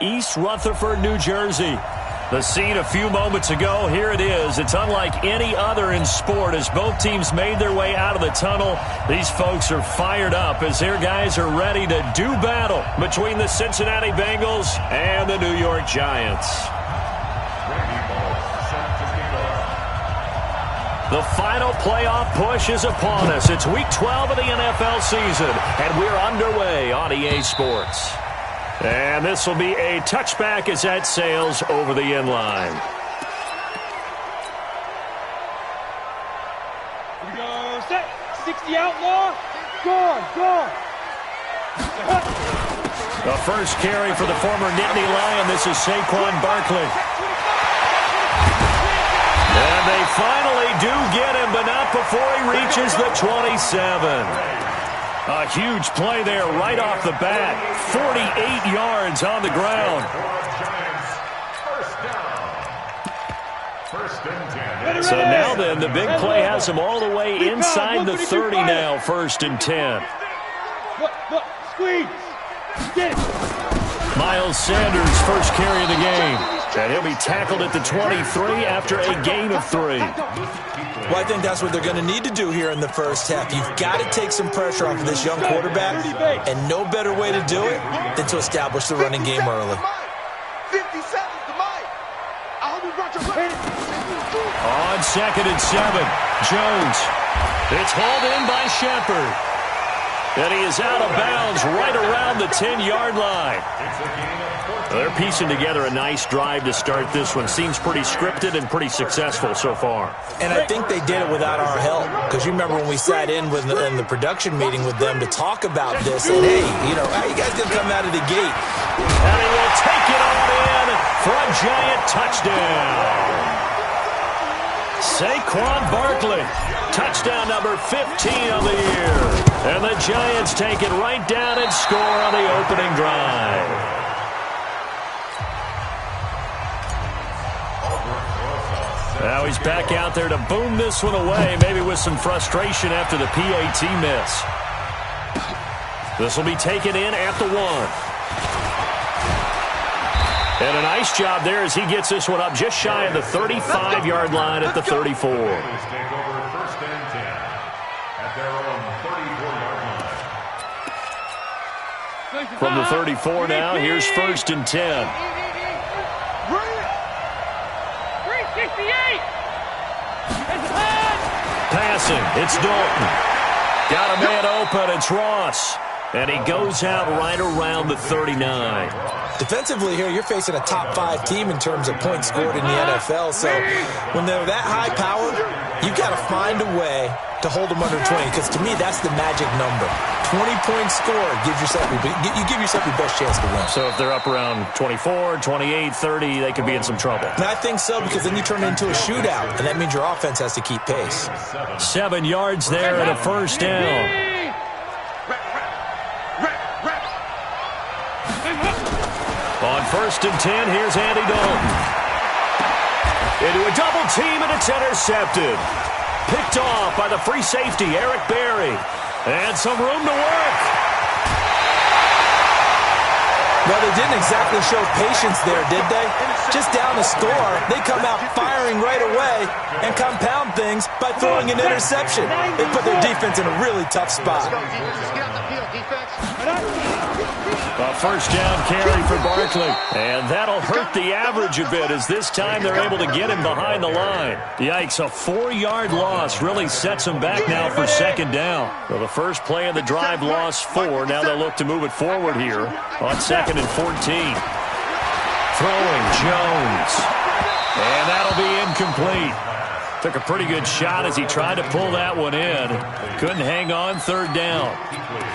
East Rutherford, New Jersey. The scene a few moments ago, here it is. It's unlike any other in sport as both teams made their way out of the tunnel. These folks are fired up as their guys are ready to do battle between the Cincinnati Bengals and the New York Giants. The final playoff push is upon us. It's Week 12 of the NFL season, and we're underway on EA Sports. And this will be a touchback as that sails over the end line. Here we go, set, 60 outlaw, go. The first carry for the former Nittany Lion. This is Saquon Barkley. And they finally do get him, but not before he reaches the 27. A huge play there right off the bat. 48 yards on the ground. So now then, the big play has him all the way inside the 30 now, 1st and 10. Look, squeeze. Get it. Miles Sanders, first carry of the game. And he'll be tackled at the 23 after a gain of 3. Well, I think that's what they're going to need to do here in the first half. You've got to take some pressure off of this young quarterback, and no better way to do it than to establish the running game early. 50 seconds to Mike. On 2nd and 7, Jones. It's hauled in by Shepard. And he is out of bounds right around the 10-yard line. They're piecing together a nice drive to start this one. Seems pretty scripted and pretty successful so far. And I think they did it without our help. Because you remember when we sat in the production meeting with them to talk about this. And, hey, how you guys going to come out of the gate? And he will take it all in for a giant touchdown. Saquon Barkley, touchdown number 15 of the year. And the Giants take it right down and score on the opening drive. Now he's back out there to boom this one away, maybe with some frustration after the PAT miss. This will be taken in at the 1. And a nice job there as he gets this one up just shy of the 35-yard line at the 34. From the 34 now, here's 1st and 10. 368. Passing, it's Dalton. Got a man open, it's Ross. And he goes out right around the 39. Defensively here, you're facing a top 5 team in terms of points scored in the NFL. So when they're that high powered, you've got to find a way to hold them under 20. Because to me, that's the magic number. 20 points scored gives yourself you give yourself your best chance to win. So if they're up around 24, 28, 30, they could be in some trouble. And I think so, because then you turn it into a shootout, and that means your offense has to keep pace. 7 yards there and a 1st down. On 1st and 10, here's Andy Dalton. Into a double team, and it's intercepted. Picked off by the free safety, Eric Berry. And some room to work. Well, they didn't exactly show patience there, did they? Just down the score, they come out firing right away and compound things by throwing an interception. They put their defense in a really tough spot. A 1st down carry for Barkley. And that'll hurt the average a bit as this time they're able to get him behind the line. Yikes, a 4-yard loss really sets them back now for 2nd down. So the first play of the drive lost 4. Now they'll look to move it forward here on 2nd and 14. Throwing Jones. And that'll be incomplete. Took a pretty good shot as he tried to pull that one in. Couldn't hang on, 3rd down.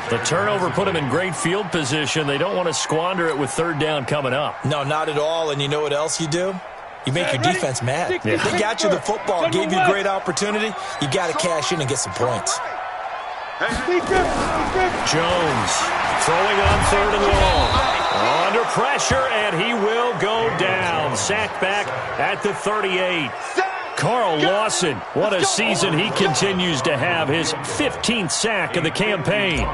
The turnover put him in great field position. They don't want to squander it with 3rd down coming up. No, not at all. And you know what else you do? You make your defense mad. Yeah. They got you the football, gave you a great opportunity. You got to cash in and get some points. Jones throwing on 3rd and long. Under pressure, and he will go down. Sacked back at the 38. Carl Lawson, what a season he continues to have. His 15th sack of the campaign.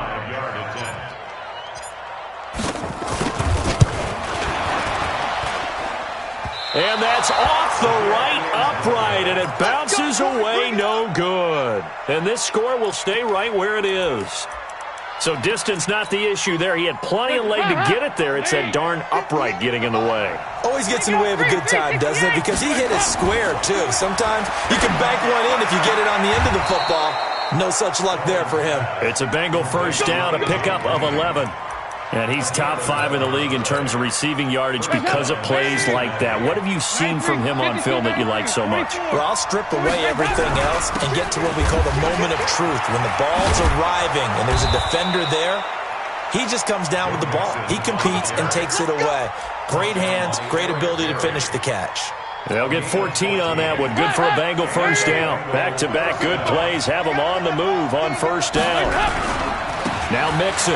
And that's off the right upright, and it bounces away no good. And this score will stay right where it is. So distance not the issue there. He had plenty of leg to get it there. It's that darn upright getting in the way. Always gets in the way of a good time, doesn't it? Because he hit it square, too. Sometimes you can bank one in if you get it on the end of the football. No such luck there for him. It's a Bengal first down, a pickup of 11. And he's top 5 in the league in terms of receiving yardage because of plays like that. What have you seen from him on film that you like so much? Well, I'll strip away everything else and get to what we call the moment of truth. When the ball's arriving and there's a defender there, he just comes down with the ball. He competes and takes it away. Great hands, great ability to finish the catch. They'll get 14 on that one. Good for a Bengal first down. Back-to-back good plays. Have them on the move on first down. Now Mixon.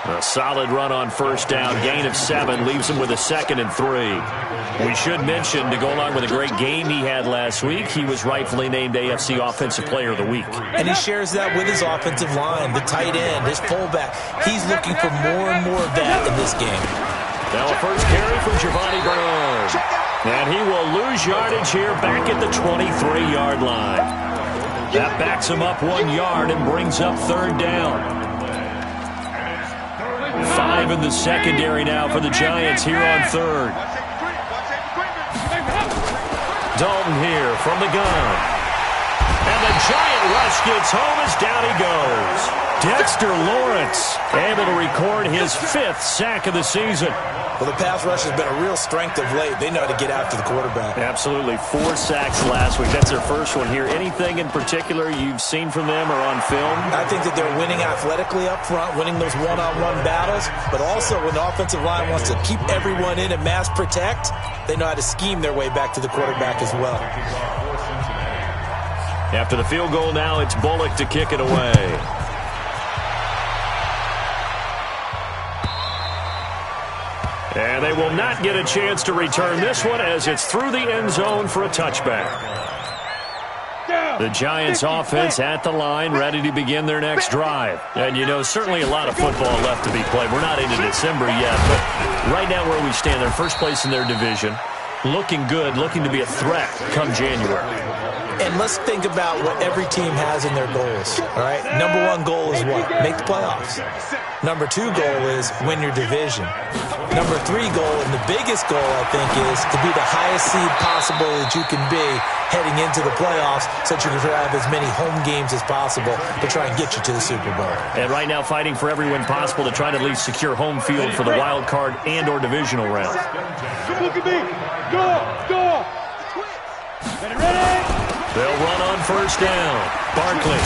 A solid run on first down. Gain of 7 leaves him with a 2nd and 3. We should mention, to go along with a great game he had last week, he was rightfully named AFC Offensive Player of the Week. And he shares that with his offensive line, the tight end, his fullback. He's looking for more and more of that in this game. Now a first carry for Giovanni Bernard. And he will lose yardage here back at the 23-yard line. That backs him up 1 yard and brings up 3rd down. 5 in the secondary now for the Giants here on 3rd. Dalton here from the gun. And the Giant rush gets home as down he goes. Dexter Lawrence able to record his 5th sack of the season. Well, the pass rush has been a real strength of late. They know how to get after the quarterback. Absolutely. 4 sacks last week. That's their first one here. Anything in particular you've seen from them or on film? I think that they're winning athletically up front, winning those one-on-one battles, but also when the offensive line wants to keep everyone in and mass protect, they know how to scheme their way back to the quarterback as well. After the field goal now, it's Bullock to kick it away. And they will not get a chance to return this one as it's through the end zone for a touchback. The Giants offense at the line, ready to begin their next drive. And, you know, certainly a lot of football left to be played. We're not into December yet, but right now where we stand, they're first place in their division. Looking good, looking to be a threat come January. And let's think about what every team has in their goals, all right? Number 1 goal is what? Make the playoffs. Number 2 goal is win your division. Number 3 goal, and the biggest goal, I think, is to be the highest seed possible that you can be heading into the playoffs so that you can have as many home games as possible to try and get you to the Super Bowl. And right now fighting for every win possible to try to at least secure home field for the wild card and or divisional round. Look at me. Go. Ready? They'll run on first down. Barkley.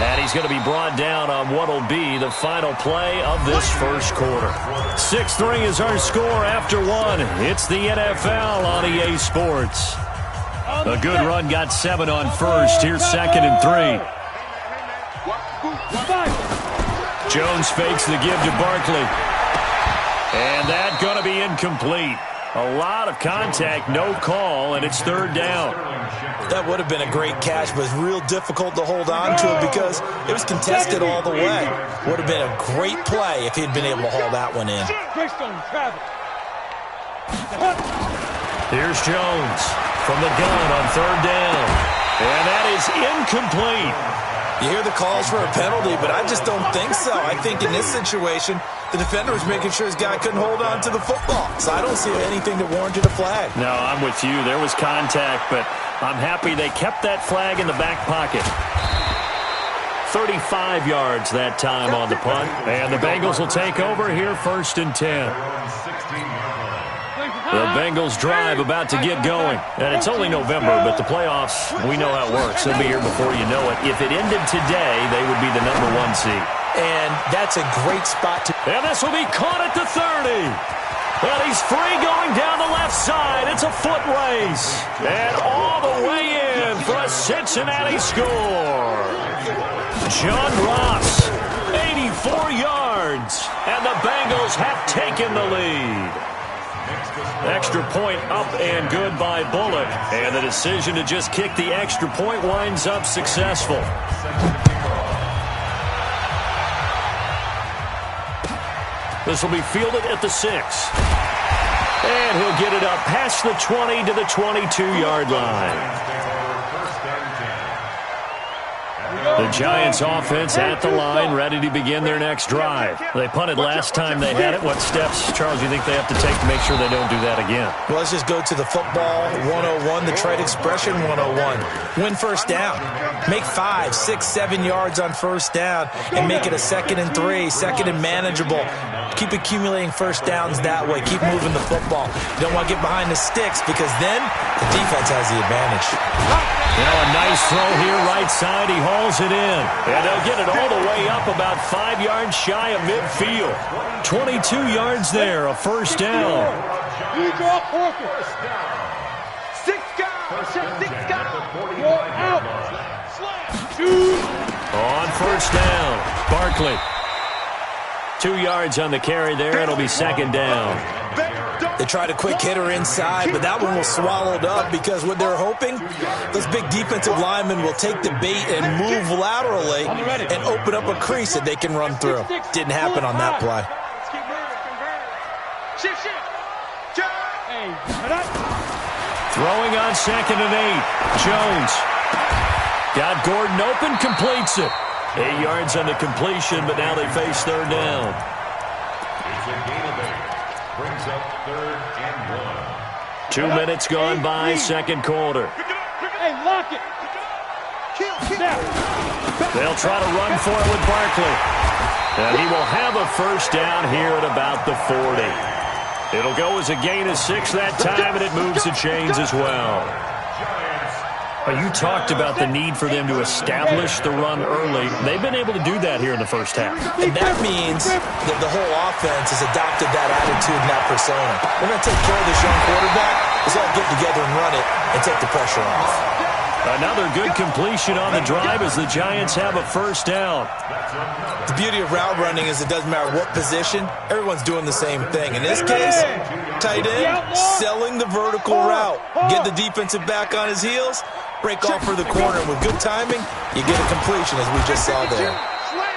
And he's going to be brought down on what will be the final play of this first quarter. 6-3 is our score after 1. It's the NFL on EA Sports. A good run got 7 on first. Here's 2nd and 3. Jones fakes the give to Barkley. And that's going to be incomplete. A lot of contact, no call, and it's 3rd down. That would have been a great catch, but it's real difficult to hold on to it because it was contested all the way. Would have been a great play if he'd been able to haul that one in. Here's Jones from the gun on 3rd down. And that is incomplete. You hear the calls for a penalty, but I just don't think so. I think in this situation, the defender was making sure his guy couldn't hold on to the football. So I don't see anything that warranted a flag. No, I'm with you. There was contact, but I'm happy they kept that flag in the back pocket. 35 yards that time on the punt. And the Bengals will take over here 1st and 10. The Bengals drive about to get going. And it's only November, but the playoffs, we know how it works. They'll be here before you know it. If it ended today, they would be the number 1 seed. And that's a great spot to... And this will be caught at the 30. And he's free going down the left side. It's a foot race. And all the way in for a Cincinnati score. John Ross, 84 yards. And the Bengals have taken the lead. Extra point up and good by Bullock. And the decision to just kick the extra point winds up successful. This will be fielded at the 6. And he'll get it up past the 20 to the 22-yard line. The Giants offense at the line, ready to begin their next drive. They punted last time they had it. What steps, Charles, do you think they have to take to make sure they don't do that again? Well, let's just go to the football 101, the trade expression 101. Win first down. Make 5, 6, 7 yards on first down and make it a 2nd and 3, 2nd and manageable. Keep accumulating first downs that way. Keep moving the football. You don't want to get behind the sticks because then the defense has the advantage. Now a nice throw here, right side. He hauls it in. And they'll get it all the way up about 5 yards shy of midfield. 22 yards there, a first down. You draw focus. 6 guys. 6 guys. You're out. Shoot. On first down, Barkley. 2 yards on the carry there. It'll be 2nd down. They tried a quick hitter inside, but that one was swallowed up because what they're hoping, those big defensive linemen will take the bait and move laterally and open up a crease that they can run through. Didn't happen on that play. Throwing on 2nd and 8. Jones. Got Gordon open, completes it. 8 yards on the completion, but now they face 3rd down. Brings up 3rd and 1. 2 minutes gone by, 2nd quarter. Hey, lock it. They'll try to run for it with Barkley. And he will have a first down here at about the 40. It'll go as a gain of 6 that time, and it moves the chains as well. You talked about the need for them to establish the run early. They've been able to do that here in the first half. And that means that the whole offense has adopted that attitude and that persona. We're going to take care of this young quarterback. Let's all get together and run it and take the pressure off. Another good completion on the drive as the Giants have a first down. The beauty of route running is it doesn't matter what position. Everyone's doing the same thing. In this case, tight end, selling the vertical route. Get the defensive back on his heels. Break off for the corner. With good timing, you get a completion, as we just saw there.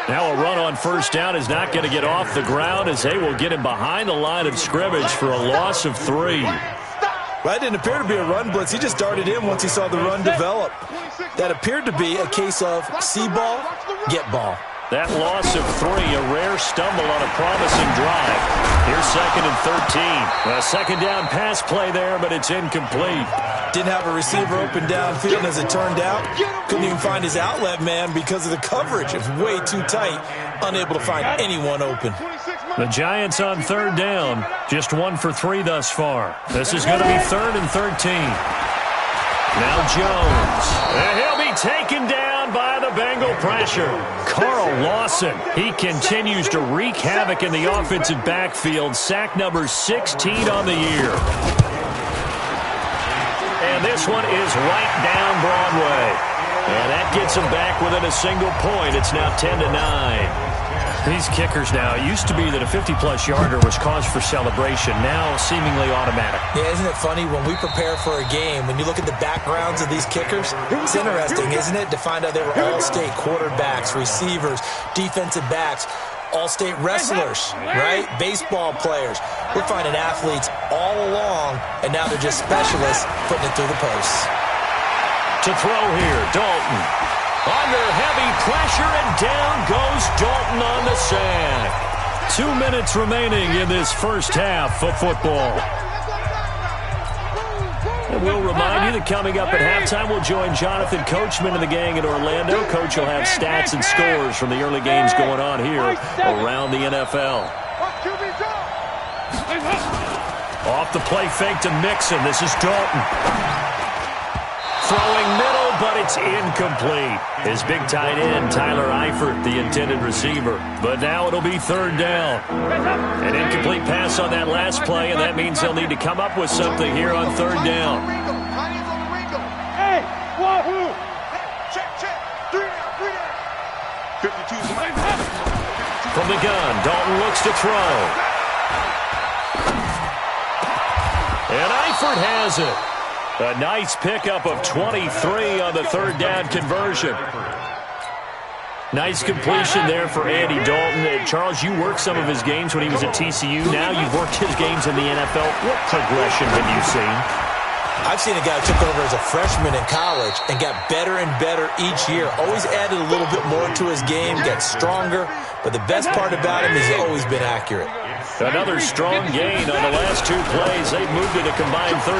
Now a run on first down is not going to get off the ground as they will get him behind the line of scrimmage for a loss of 3. Well, that didn't appear to be a run blitz. He just darted in once he saw the run develop. That appered to be a case of see ball, get ball. That loss of 3, a rare stumble on a promising drive. Here's 2nd and 13. A 2nd down pass play there, but it's incomplete. Didn't have a receiver open downfield, and as it turned out, couldn't even find his outlet man because of the coverage. It was way too tight, unable to find anyone open. The Giants on 3rd down, just 1 for 3 thus far. This is going to be 3rd and 13. Now Jones, and he'll be taken down by the Bengal pressure. Carl Lawson, he continues to wreak havoc in the offensive backfield. Sack number 16 on the year. And this one is right down Broadway. And that gets them back within a single point. It's now 10-9. These kickers now, it used to be that a 50-plus yarder was cause for celebration, now seemingly automatic. Yeah, isn't it funny when we prepare for a game, when you look at the backgrounds of these kickers, it's interesting, isn't it, to find out they were all-state quarterbacks, receivers, defensive backs, all-state wrestlers, right? Baseball players. We're finding athletes all along, and now they're just specialists putting it through the posts. To throw here, Dalton. Under heavy pressure, and down goes Dalton on the sack. 2 minutes remaining in this first half of football. And we'll remind you that coming up at halftime, we'll join Jonathan Coachman and the gang in Orlando. Coach will have stats and scores from the early games going on here around the NFL. Off the play fake to Mixon. This is Dalton. Throwing middle, but it's incomplete. His big tight end, Tyler Eifert, the intended receiver. But now it'll be 3rd down. An incomplete pass on that last play, and that means they'll need to come up with something here on 3rd down. Hey, wahoo! Check. 3 down. 52's the mic. From the gun, Dalton looks to throw. And Eifert has it. A nice pickup of 23 on the 3rd down conversion. Nice completion there for Andy Dalton. Charles, you worked some of his games when he was at TCU. Now you've worked his games in the NFL. What progression have you seen? I've seen a guy who took over as a freshman in college and got better and better each year. Always added a little bit more to his game, got stronger. But the best part about him is he's always been accurate. Another strong gain on the last two plays. They've moved it a combined 33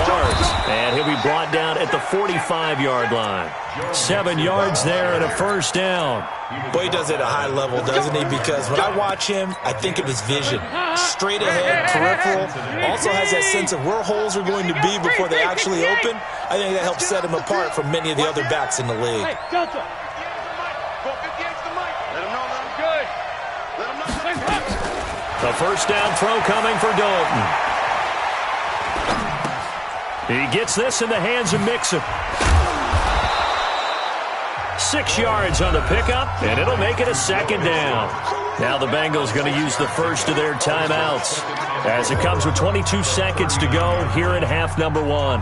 yards. And he'll be brought down at the 45-yard line. 7 yards there and a first down. Boy, he does it at a high level, doesn't he? Because when I watch him, I think of his vision. Straight ahead, peripheral. Also has that sense of where holes are going to be before they actually open. I think that helps set him apart from many of the other backs in the league. Hey, Delta. A first down throw coming for Dalton. He gets this in the hands of Mixon. 6 yards on the pickup, and it'll make it a second down. Now the Bengals going to use the first of their timeouts as it comes with 22 seconds to go here in half number 1.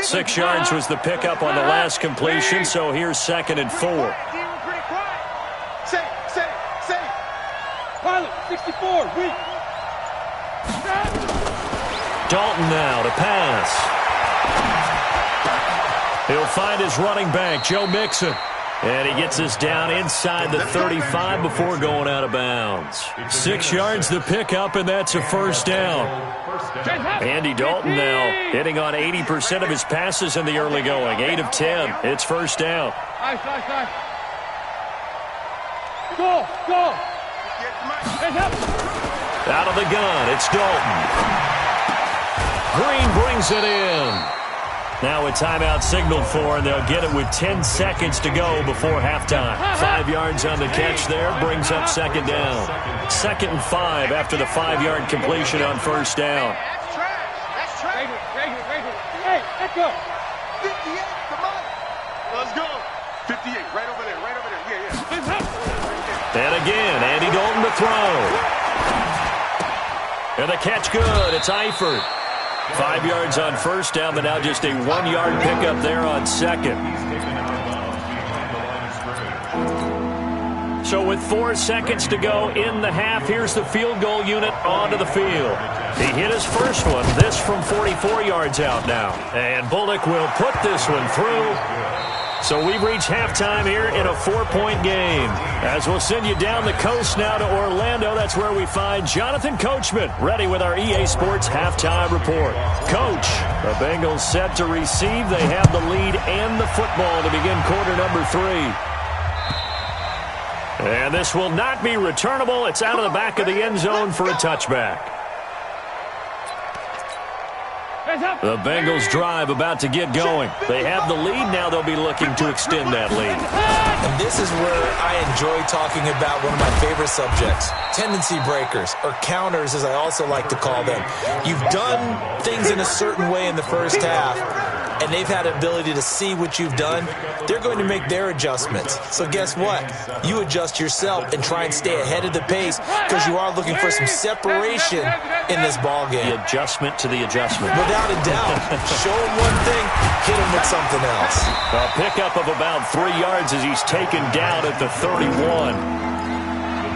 Six yards was the pickup on the last completion, so here's 2nd and 4. Pilot, 64, weak. Dalton now to pass. He'll find his running back, Joe Mixon. And he gets us down inside the 35 before going out of bounds. 6 yards the pickup, and that's a first down. Andy Dalton now hitting on 80% of his passes in the early going. 8 of 10. It's first down. Nice. Go. Out of the gun, it's Dalton. Green brings it in. Now a timeout signaled for, and they'll get it with 10 seconds to go before halftime. 5 yards on the catch there, brings up second down. 2nd and 5 after the 5-yard completion on first down. That's trash. Hey, let's go. 58, come on. Let's go. 58, right over there. Yeah. And again, Andy Dalton to throw. And the catch good, it's Eifert. 5 yards on first down, but now just a 1-yard pickup there on second. So with 4 seconds to go in the half, here's the field goal unit onto the field. He hit his first one, this from 44 yards out now. And Bullock will put this one through. So we've reached halftime here in a 4-point game. As we'll send you down the coast now to Orlando, that's where we find Jonathan Coachman ready with our EA Sports halftime report. Coach, the Bengals set to receive. They have the lead and the football to begin quarter number 3. And this will not be returnable. It's out of the back of the end zone for a touchback. The Bengals drive about to get going. They have the lead. Now they'll be looking to extend that lead. And this is where I enjoy talking about one of my favorite subjects, tendency breakers, or counters as I also like to call them. You've done things in a certain way in the first half, and they've had the ability to see what you've done. They're going to make their adjustments. So guess what? You adjust yourself and try and stay ahead of the pace because you are looking for some separation in this ball game. The adjustment to the adjustment. Without a doubt. Show him one thing, hit him with something else. A pickup of about 3 yards as he's taken down at the 31.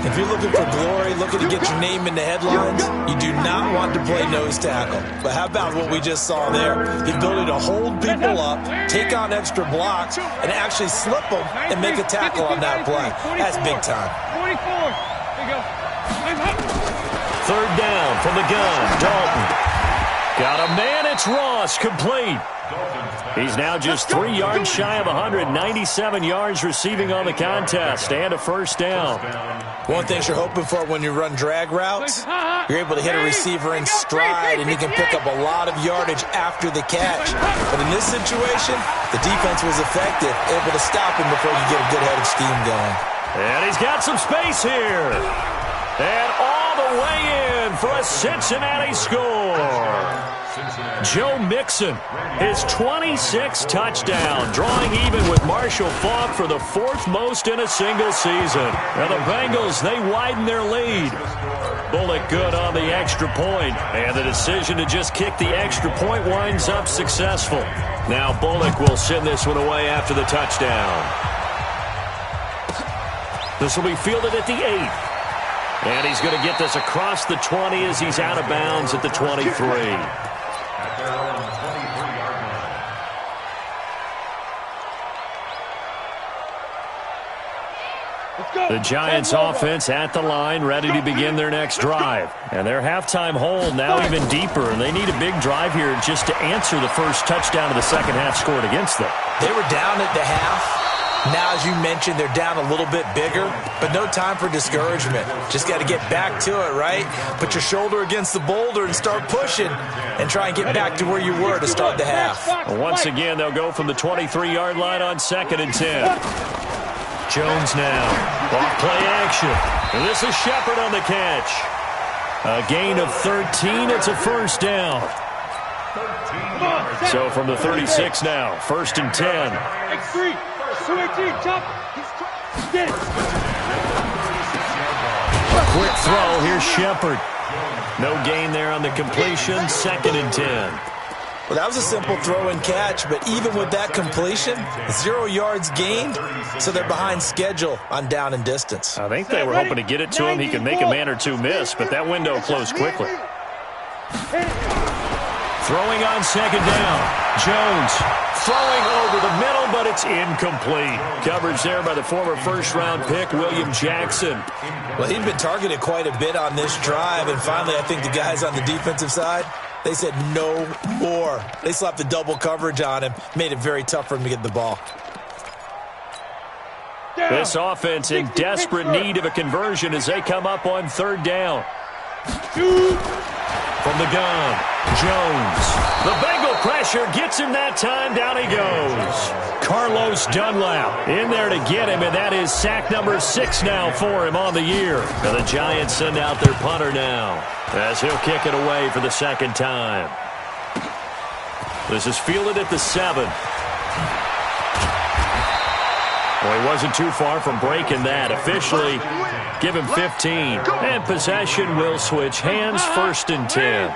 If you're looking for glory, looking to get your name in the headlines, you do not want to play nose tackle. But how about what we just saw there? The ability to hold people up, take on extra blocks, and actually slip them and make a tackle on that play. That's big time. 24. There you go. Third down from the gun. Dalton. Got a man. It's Ross. Complete. He's now just 3 yards shy of 197 yards receiving on the contest and a first down. One thing you're hoping for when you run drag routes, you're able to hit a receiver in stride and he can pick up a lot of yardage after the catch. But in this situation, the defense was effective, able to stop him before you get a good head of steam going. And he's got some space here. And all the way in for a Cincinnati score. Joe Mixon, his 26th touchdown, drawing even with Marshall Faulk for the 4th most in a single season. Now the Bengals, they widen their lead. Bullock good on the extra point, and the decision to just kick the extra point winds up successful. Now Bullock will send this one away after the touchdown. This will be fielded at the 8. And he's going to get this across the 20 as he's out of bounds at the 23. The Giants offense at the line, ready to begin their next drive. And their halftime hole now even deeper, and they need a big drive here just to answer the first touchdown of the second half scored against them. They were down at the half. Now, as you mentioned, they're down a little bit bigger, but no time for discouragement. Just got to get back to it, right? Put your shoulder against the boulder and start pushing and try and get back to where you were to start the half. Once again, they'll go from the 23-yard line on 2nd and 10. Jones now, off play action. And this is Shepard on the catch. A gain of 13, it's a first down. So from the 36 now, 1st and 10. X3, 218, chop. Get it. A quick throw, here's Shepard. No gain there on the completion, 2nd and 10. Well, that was a simple throw and catch, but even with that completion, 0 yards gained, so they're behind schedule on down and distance. I think they were hoping to get it to him. He could make a man or two miss, but that window closed quickly. Throwing on 2nd down. Jones throwing over the middle, but it's incomplete. Coverage there by the former first-round pick, William Jackson. Well, he'd been targeted quite a bit on this drive, and finally I think the guys on the defensive side, they said no more. They slapped the double coverage on him, made it very tough for him to get the ball. This offense in desperate need of a conversion as they come up on 3rd down. From the gun, Jones. The Bengal pressure gets him that time. Down he goes. Carlos Dunlap in there to get him, and that is sack number 6 now for him on the year. And the Giants send out their punter now as he'll kick it away for the 2nd time. This is fielded at the 7. Well, he wasn't too far from breaking that. Officially, give him 15. And possession will switch hands, 1st and 10.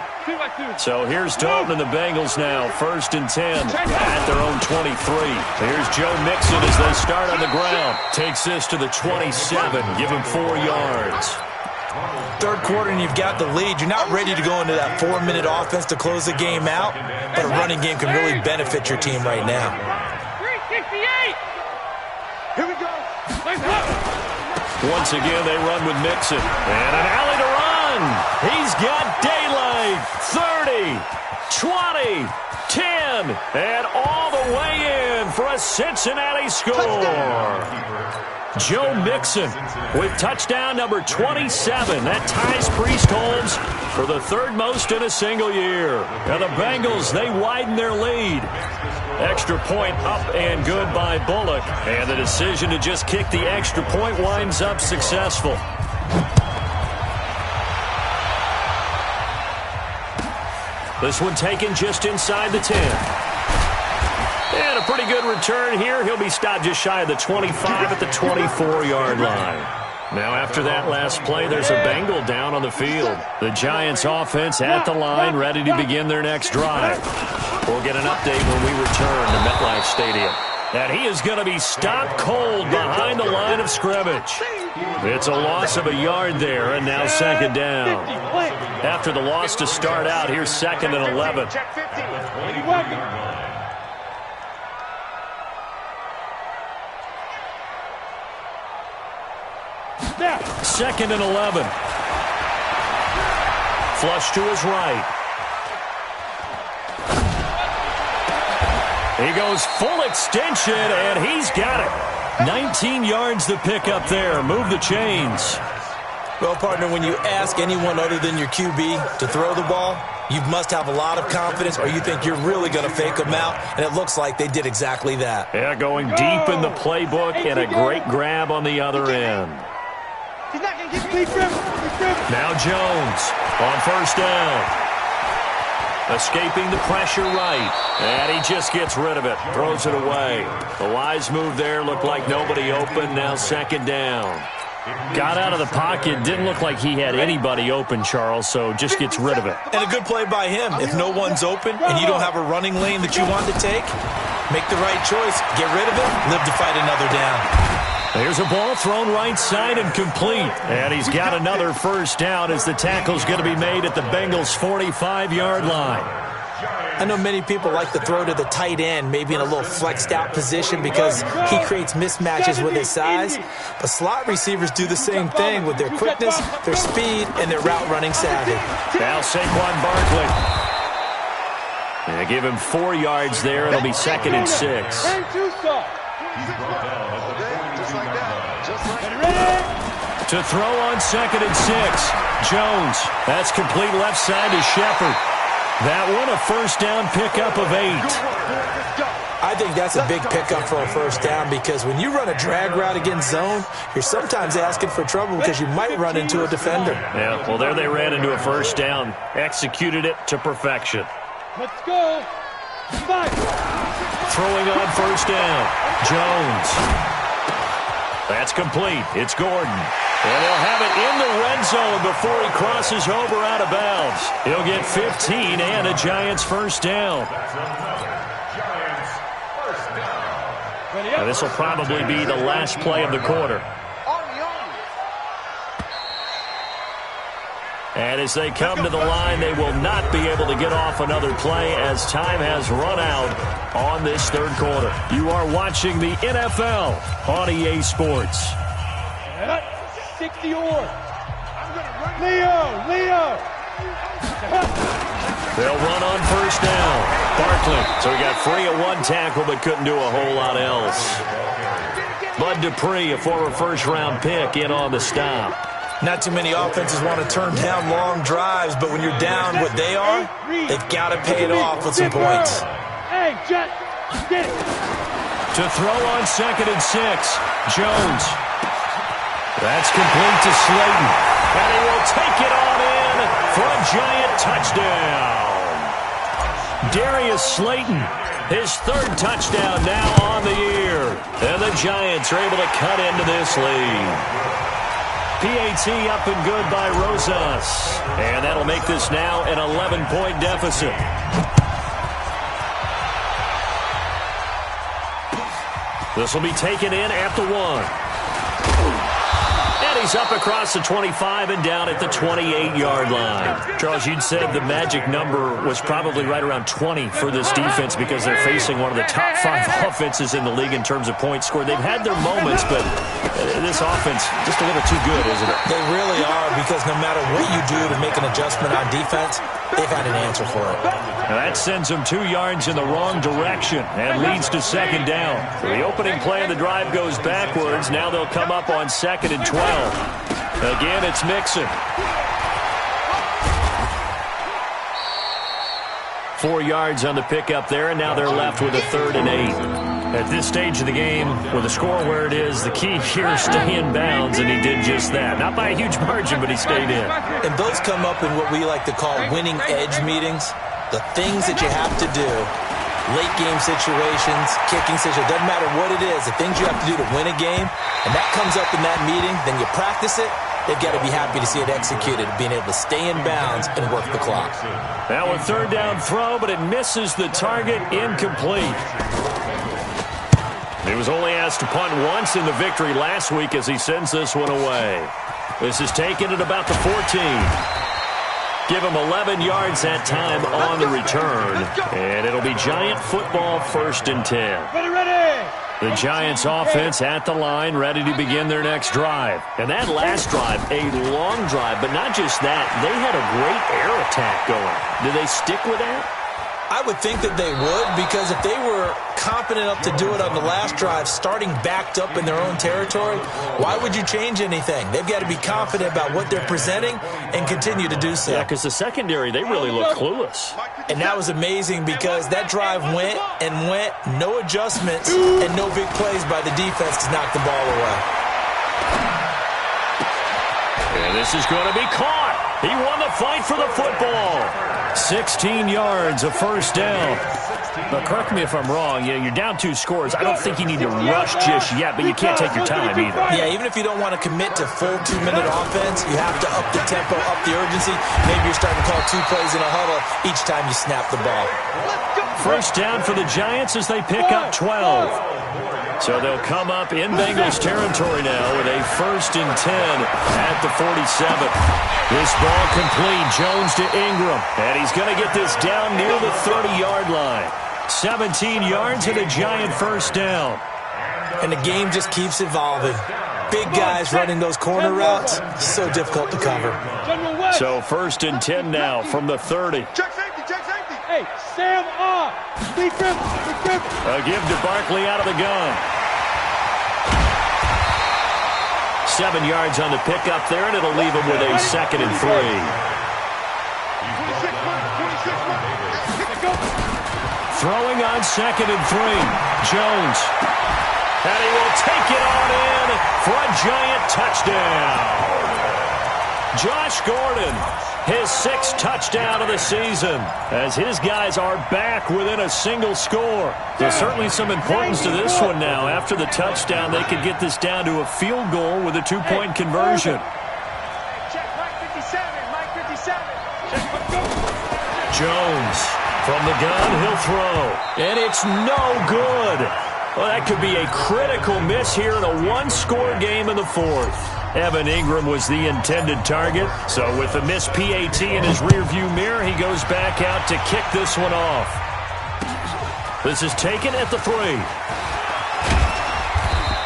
So here's Dalton and the Bengals now, 1st and 10 at their own 23. Here's Joe Mixon as they start on the ground. Takes this to the 27, give him 4 yards. 3rd quarter and you've got the lead. You're not ready to go into that 4-minute offense to close the game out, but a running game can really benefit your team right now. 368. Here we go. Once again, they run with Mixon. And an alley to run. He's got daylight. 30, 20, 10, and all the way in for a Cincinnati score. Joe Mixon with touchdown number 27. That ties Priest Holmes for the 3rd most in a single year. Now the Bengals, they widen their lead. Extra point up and good by Bullock. And the decision to just kick the extra point winds up successful. This one taken just inside the 10. And a pretty good return here. He'll be stopped just shy of the 25 at the 24-yard line. Now after that last play, there's a Bengal down on the field. The Giants offense at the line, ready to begin their next drive. We'll get an update when we return to MetLife Stadium. And he is going to be stopped cold behind the line of scrimmage. It's a loss of a yard there, and now 2nd down. After the loss to start out, here's 2nd and 11. 2nd and 11. Flush to his right. He goes full extension, and he's got it. 19 yards to pick up there. Move the chains. Well, partner, when you ask anyone other than your QB to throw the ball, you must have a lot of confidence, or you think you're really going to fake them out, and it looks like they did exactly that. Yeah, going deep in the playbook, and a great grab on the other end. He's not going to get me. Now Jones on first down. Escaping the pressure right. And he just gets rid of it. Throws it away. The wise move there. Looked like nobody open. Now second down. Got out of the pocket. Didn't look like he had anybody open, Charles, so just gets rid of it. And a good play by him. If no one's open and you don't have a running lane that you want to take, make the right choice. Get rid of it. Live to fight another down. Here's a ball thrown right side and complete. And he's got another first down as the tackle's going to be made at the Bengals' 45-yard line. I know many people like to throw to the tight end, maybe in a little flexed out position because he creates mismatches with his size. But slot receivers do the same thing with their quickness, their speed, and their route running savvy. Now Saquon Barkley. They give him 4 yards there. It'll be 2nd and 6. To throw on 2nd and 6. Jones. That's complete left side to Shepard. That one a first down pickup of 8. I think that's a big pickup for a first down because when you run a drag route against zone, you're sometimes asking for trouble because you might run into a defender. Yeah, well, there they ran into a first down. Executed it to perfection. Let's go. Throwing on first down. Jones. That's complete. It's Gordon. And they'll have it in the red zone before he crosses over out of bounds. He'll get 15 and a Giants first down. Now, this will probably be the last play of the quarter. And as they come to the line, they will not be able to get off another play as time has run out on this third quarter. You are watching the NFL on EA Sports. 60 or. Leo. They'll run on first down. Barkley. So he got free at one tackle but couldn't do a whole lot else. Bud Dupree, a former first-round pick, in on the stop. Not too many offenses want to turn down long drives, but when you're down what they are, they've got to pay it off with some points. Hey, Jet, get it. To throw on 2nd and 6, Jones. That's complete to Slayton. And he will take it on in for a Giant touchdown. Darius Slayton, his 3rd touchdown now on the year. And the Giants are able to cut into this lead. PAT up and good by Rosas. And that'll make this now an 11-point deficit. This will be taken in at the 1. And he's up across the 25 and down at the 28-yard line. Charles, you'd said the magic number was probably right around 20 for this defense because they're facing one of the top 5 offenses in the league in terms of points scored. They've had their moments, but this offense just a little too good, isn't it? They really are because no matter what you do to make an adjustment on defense, they've had an answer for it. Now that sends them 2 yards in the wrong direction and leads to 2nd down. So the opening play of the drive goes backwards. Now they'll come up on 2nd and 12. Again, it's Mixon. 4 yards on the pickup there, and now they're left with a 3rd and 8. At this stage of the game, with the score where it is, the key here is stay in bounds, and he did just that. Not by a huge margin, but he stayed in. And those come up in what we like to call winning edge meetings. The things that you have to do, late game situations, kicking situations, doesn't matter what it is, the things you have to do to win a game, and that comes up in that meeting, then you practice it, they've got to be happy to see it executed, being able to stay in bounds and work the clock. Now a 3rd down throw, but it misses the target, incomplete. He was only asked to punt once in the victory last week as he sends this one away. This is taken at about the 14. Give him 11 yards that time on the return. And it'll be Giant football 1st and 10. Ready. The Giants offense at the line, ready to begin their next drive. And that last drive, a long drive, but not just that. They had a great air attack going. Did they stick with that? I would think that they would, because if they were competent enough to do it on the last drive, starting backed up in their own territory, why would you change anything? They've got to be confident about what they're presenting and continue to do so. Yeah, because the secondary, they really look clueless. And that was amazing because that drive went, no adjustments, and no big plays by the defense to knock the ball away. And this is going to be caught. He won the fight for the football. 16 yards, a first down. But correct me if I'm wrong. You're down 2 scores. I don't think you need to rush just yet, but you can't take your time either. Yeah, even if you don't want to commit to full 2-minute offense, you have to up the tempo, up the urgency. Maybe you're starting to call 2 plays in a huddle each time you snap the ball. First down for the Giants as they pick up 12. So they'll come up in Bengals territory now with a 1st and 10 at the 47. This ball complete. Jones to Ingram. And he's going to get this down near the 30-yard line. 17 yards and a Giant first down. And the game just keeps evolving. Big guys running those corner routes, so difficult to cover. So 1st and 10 now from the 30. Check safety, check safety. Hey, Sam off. Big grip, big grip. A give to Barkley out of the gun. 7 yards on the pickup there, and it'll leave him with a 2nd and 3. 26 Throwing on 2nd and 3. Jones. And he will take it on in for a Giant touchdown. Josh Gordon, his 6th touchdown of the season, as his guys are back within a single score. There's certainly some importance to this one now. After the touchdown, they could get this down to a field goal with a 2-point conversion. Check, Mike 57, Mike 57. Jones from the gun, he'll throw. And it's no good. Well, that could be a critical miss here in a 1-score game in the 4th. Evan Ingram was the intended target. So with the missed PAT in his rearview mirror, he goes back out to kick this one off. This is taken at the 3.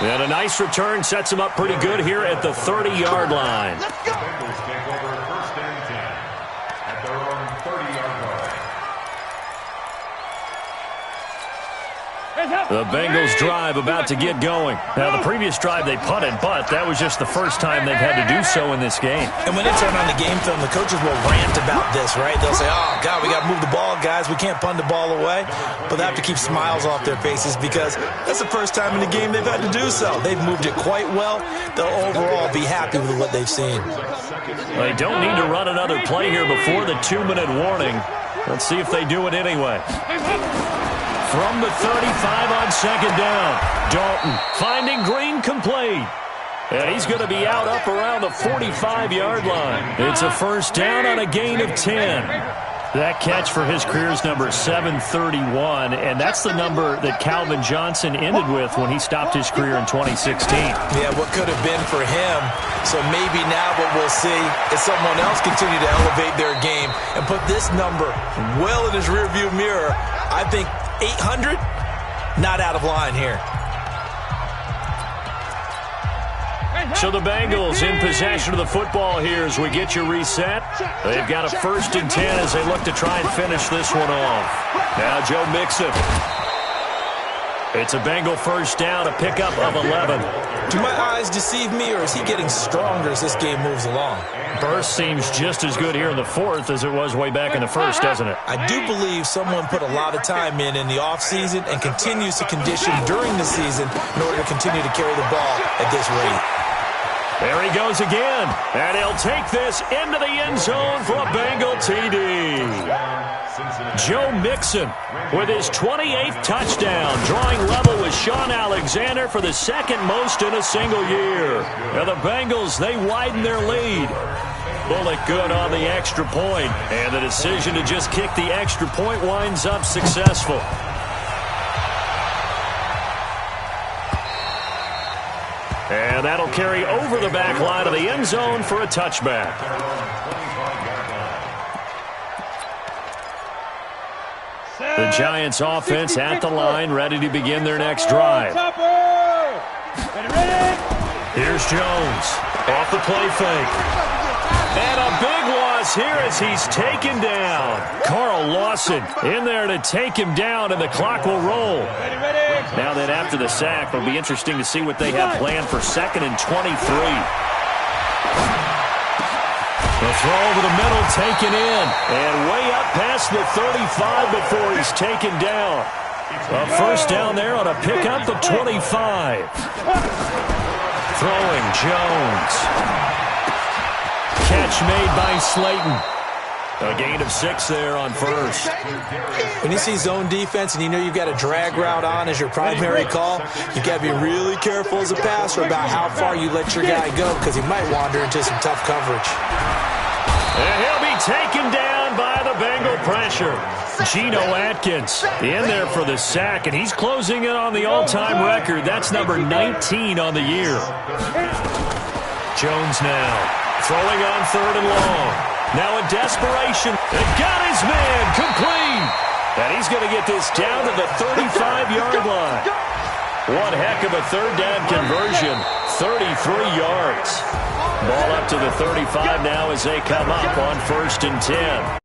And a nice return sets him up pretty good here at the 30-yard line. Bengals take over 1st and 10 at their own 30-yard line. The Bengals drive about to get going. Now, the previous drive they punted, but that was just the first time they've had to do so in this game. And when they turn on the game film, the coaches will rant about this, right? They'll say, oh, God, we got to move the ball, guys. We can't punt the ball away. But they have to keep smiles off their faces because that's the first time in the game they've had to do so. They've moved it quite well. They'll overall be happy with what they've seen. They don't need to run another play here before the 2-minute warning. Let's see if they do it anyway. From the 35 on 2nd down, Dalton finding Green complete. And he's going to be out up around the 45-yard line. It's a first down on a gain of 10. That catch for his career's number 731, and that's the number that Calvin Johnson ended with when he stopped his career in 2016. Yeah, what could have been for him. So maybe now what we'll see is someone else continue to elevate their game and put this number well in his rearview mirror. I think 800, not out of line here. So the Bengals in possession of the football here as we get you reset. They've got a 1st and 10 as they look to try and finish this one off. Now Joe Mixon. It's a Bengal first down, a pickup of 11. Do my eyes deceive me, or is he getting stronger as this game moves along? Burst seems just as good here in the 4th as it was way back in the 1st, doesn't it? I do believe someone put a lot of time in the offseason and continues to condition during the season in order to continue to carry the ball at this rate. There he goes again, and he'll take this into the end zone for a Bengal TD. Joe Mixon with his 28th touchdown, drawing level with Sean Alexander for the 2nd most in a single year. Now the Bengals, they widen their lead. Bullet good on the extra point, and the decision to just kick the extra point winds up successful. And that'll carry over the back line of the end zone for a touchback. The Giants offense at the line, ready to begin their next drive. Here's Jones off the play fake. And a big loss here as he's taken down. Carl Lawson in there to take him down, and the clock will roll. Now that after the sack, it'll be interesting to see what they have planned for 2nd and 23. The throw over the middle taken in, and way up past the 35 before he's taken down. A first down there on a pickup of 25. Throwing Jones. Catch made by Slayton. A gain of 6 there on first. When you see zone defense and you know you've got a drag route on as your primary call, you got to be really careful as a passer about how far you let your guy go because he might wander into some tough coverage. And he'll be taken down by the Bengal pressure. Geno Atkins in there for the sack, and he's closing in on the all-time record. That's number 19 on the year. Jones now throwing on 3rd and long. Now in desperation, they got his man complete. And he's going to get this down to the 35-yard line. One heck of a 3rd down conversion, 33 yards. Ball up to the 35 now as they come up on 1st and 10.